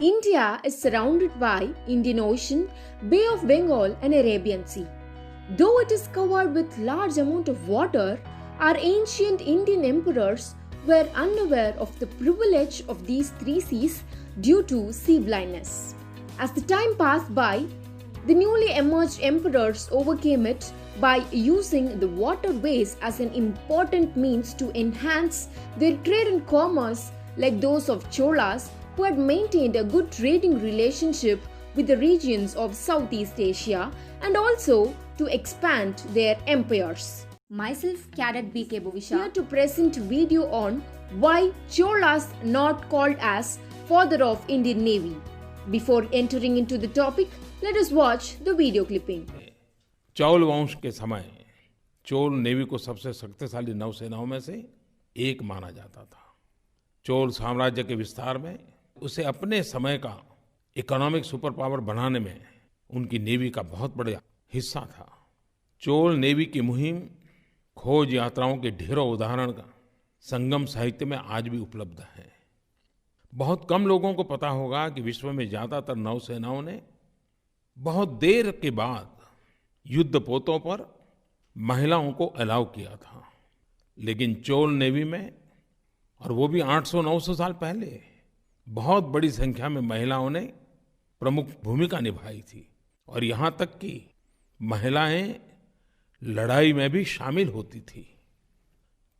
India is surrounded by Indian Ocean, Bay of Bengal and Arabian Sea. Though it is covered with large amount of water, our ancient Indian emperors were unaware of the privilege of these three seas due to sea blindness. As the time passed by, the newly emerged emperors overcame it by using the waterways as an important means to enhance their trade and commerce, like those of Cholas, who had maintained a good trading relationship with the regions of Southeast Asia, and also to expand their empires. Myself, Cadet BK Bhuvisha, here to present a video on why Cholas not called as father of Indian Navy. Before entering into the topic, let us watch the video clipping. चौल वंश के समय Chola navy को सबसे शक्तिशाली नौसेनाओं में से एक माना जाता था। चोल साम्राज्य के विस्तार में उसे अपने समय का इकोनॉमिक सुपर पावर बनाने में उनकी नेवी का बहुत बड़ा हिस्सा था। चोल नेवी की मुहिम खोज यात्राओं के ढेरों उदाहरण का संगम साहित्य में आज भी उपलब्ध है। बहुत कम लोगों को पता होगा कि विश्व में ज्यादातर नौसेनाओं ने बहुत देर के बाद युद्धपोतों पर महिलाओं को अलाउ किया था, लेकिन चोल नेवी में, और वो भी 800-900 साल पहले, बहुत बड़ी संख्या में महिलाओं ने प्रमुख भूमिका निभाई थी। और यहाँ तक कि महिलाएं लड़ाई में भी शामिल होती थी।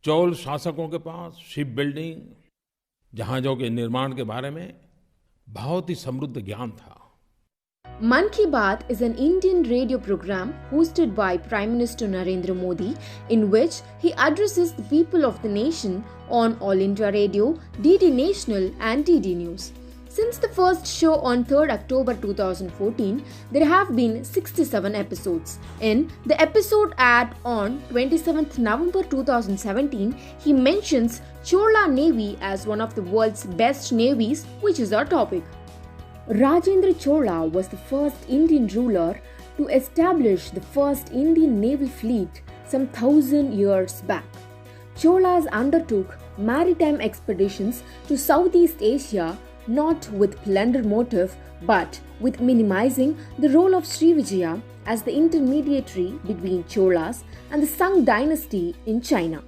चोल शासकों के पास शिप बिल्डिंग, जहाजों के निर्माण के बारे में बहुत ही समृद्ध ज्ञान था। Man Ki Baat is an Indian radio program hosted by Prime Minister Narendra Modi, in which he addresses the people of the nation on All India Radio, DD National and DD News. Since the first show on 3rd October 2014, there have been 67 episodes. In the episode aired on 27th November 2017, he mentions Chola Navy as one of the world's best navies, which is our topic. Rajendra Chola was the first Indian ruler to establish the first Indian naval fleet some 1,000 years back. Cholas undertook maritime expeditions to Southeast Asia not with plunder motive but with minimizing the role of Srivijaya as the intermediary between Cholas and the Sung dynasty in China.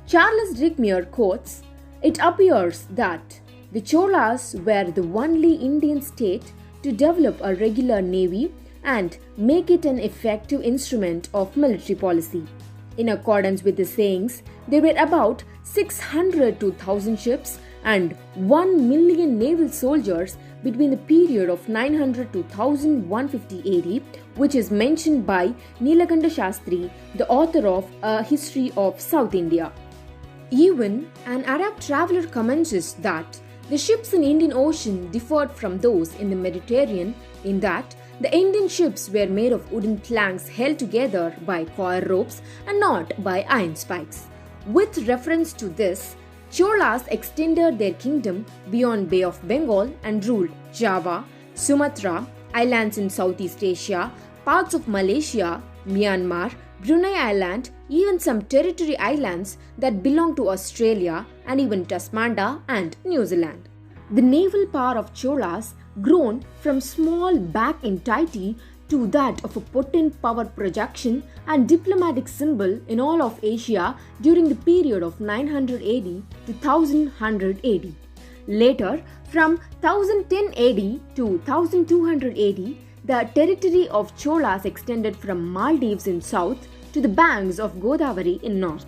Charles Rigmier quotes, "It appears that the Cholas were the only Indian state to develop a regular navy and make it an effective instrument of military policy. In accordance with the sayings, there were about 600 to 1,000 ships and 1 million naval soldiers between the period of 900 to 1150 AD, which is mentioned by Nilakanta Shastri, the author of A History of South India." Even an Arab traveler comments that the ships in Indian Ocean differed from those in the Mediterranean in that the Indian ships were made of wooden planks held together by coir ropes and not by iron spikes. With reference to this, Cholas extended their kingdom beyond Bay of Bengal and ruled Java, Sumatra, islands in Southeast Asia, parts of Malaysia, Myanmar, Brunei Island, even some territory islands that belong to Australia, and even Tasmania and New Zealand. The naval power of Cholas grown from small back entity to that of a potent power projection and diplomatic symbol in all of Asia during the period of 900 AD to 1100 AD. Later, from 1010 AD to 1200 AD, the territory of Cholas extended from Maldives in south to the banks of Godavari in north.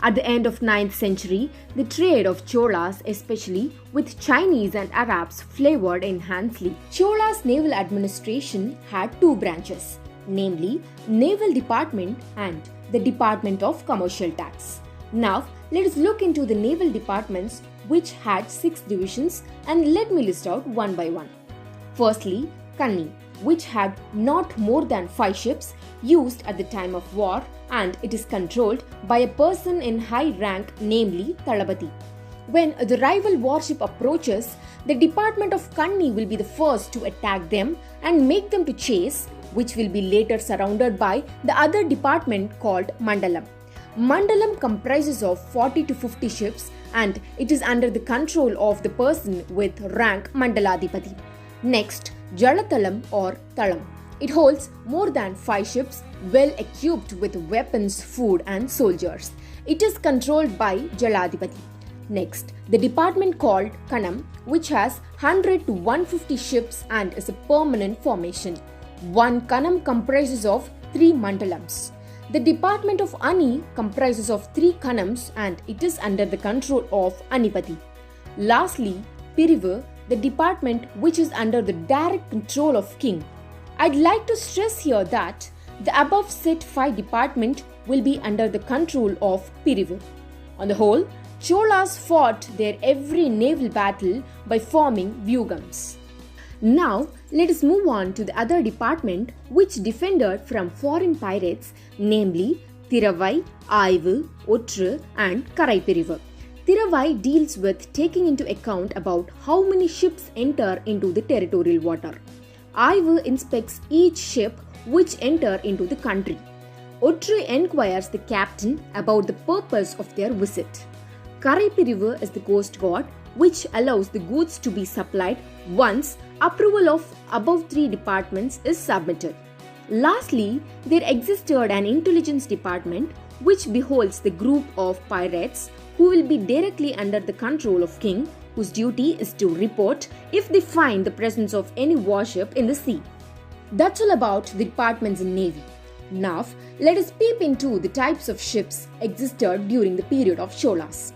At the end of 9th century, the trade of Cholas, especially with Chinese and Arabs, flavored intensely. Cholas' naval administration had two branches, namely Naval Department and the Department of Commercial Tax. Now, let us look into the naval departments, which had 6 divisions, and let me list out one by one. Firstly, Kanni, which had not more than 5 ships used at the time of war, and it is controlled by a person in high rank, namely Talabati. When the rival warship approaches, the department of Kanni will be the first to attack them and make them to chase, which will be later surrounded by the other department called Mandalam. Mandalam comprises of 40 to 50 ships and it is under the control of the person with rank Mandaladipati. Next, Jalathalam or Thalam. It holds more than 5 ships, well equipped with weapons, food and soldiers. It is controlled by Jaladipati. Next, the department called Kanam, which has 100 to 150 ships and is a permanent formation. One Kanam comprises of 3 mandalams. The department of Ani comprises of 3 Kanams and it is under the control of Anipati. Lastly, Pirivu, the department which is under the direct control of King. I'd like to stress here that the above set 5 department will be under the control of Pirivu. On the whole, Cholas fought their every naval battle by forming Vyugams. Now, let us move on to the other department which defended from foreign pirates, namely Thiravai, Aivu, Otru and Karaipirivu. Thiravai deals with taking into account about how many ships enter into the territorial water. Aivu inspects each ship which enter into the country. Otru inquires the captain about the purpose of their visit. Karaipirivu is the coast guard which allows the goods to be supplied once approval of above 3 departments is submitted. Lastly, there existed an intelligence department which beholds the group of pirates who will be directly under the control of King, whose duty is to report if they find the presence of any warship in the sea. That's all about the departments in Navy. Now, let us peep into the types of ships existed during the period of Cholas.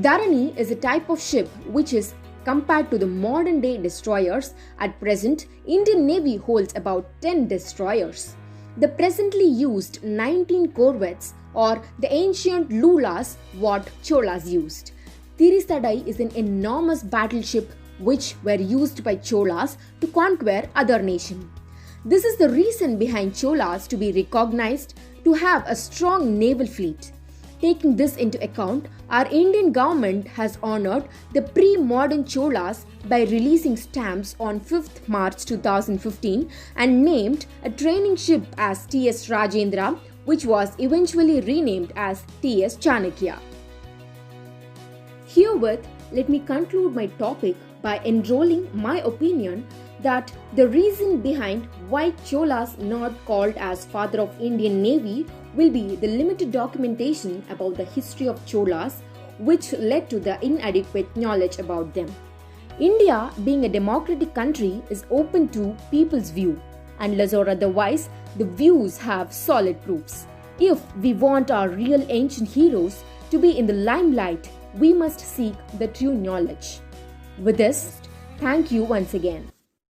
Dharani is a type of ship which is compared to the modern day destroyers. At present, Indian Navy holds about 10 destroyers. The presently used 19 corvettes or the ancient lulas what Cholas used. Tirisadai is an enormous battleship which were used by Cholas to conquer other nations. This is the reason behind Cholas to be recognized to have a strong naval fleet. Taking this into account, our Indian government has honored the pre-modern Cholas by releasing stamps on 5th March 2015 and named a training ship as T.S. Rajendra, which was eventually renamed as T.S. Chanakya. Herewith, let me conclude my topic by enrolling my opinion that the reason behind why Cholas not called as father of Indian Navy will be the limited documentation about the history of Cholas, which led to the inadequate knowledge about them. India, being a democratic country, is open to people's view. Unless or otherwise, the views have solid proofs. If we want our real ancient heroes to be in the limelight, we must seek the true knowledge. With this, thank you once again.